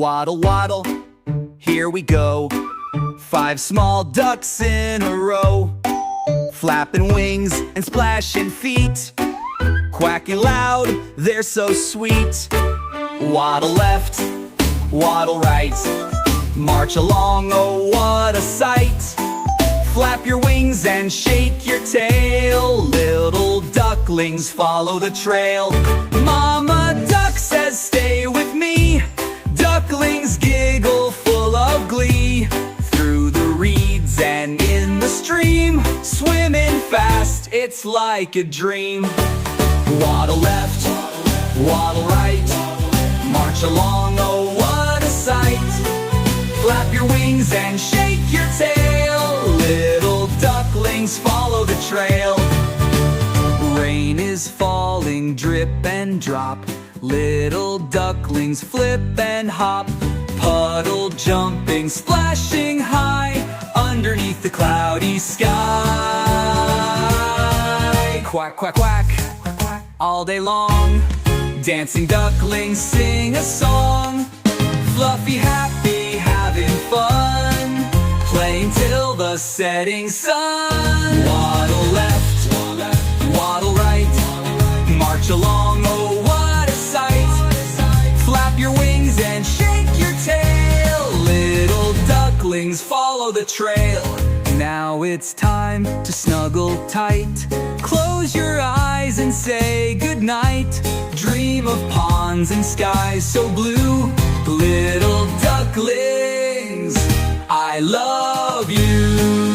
Waddle, waddle, here we go. 5 small ducks in a row, flapping wings and splashing feet, quacking loud, they're so sweet. Waddle left, waddle right, march along, oh what a sight. Flap your wings and shake your tail, little ducklings follow the trail. Mama duck says stay with me, ducklings giggle full of glee. Through the reeds and in the stream, swimming fast, it's like a dream. Waddle left, waddle right, march along, oh what a sight. Flap your wings and shake your tail, little ducklings follow the trail. Rain is falling, drip and drop, little ducklings flip and hop. Puddle jumping, splashing high, underneath the cloudy sky. Quack, quack, quack, all day long, dancing ducklings sing a song. Fluffy, happy, having fun, playing till the setting sun. Waddle left, waddle right, march along, oh what a sight. Flap your wings and shake your tail, little ducklings follow the trail. Now it's time to snuggle tight, close your eyes and say goodnight. Dream of ponds and skies so blue, little ducklings, I love you.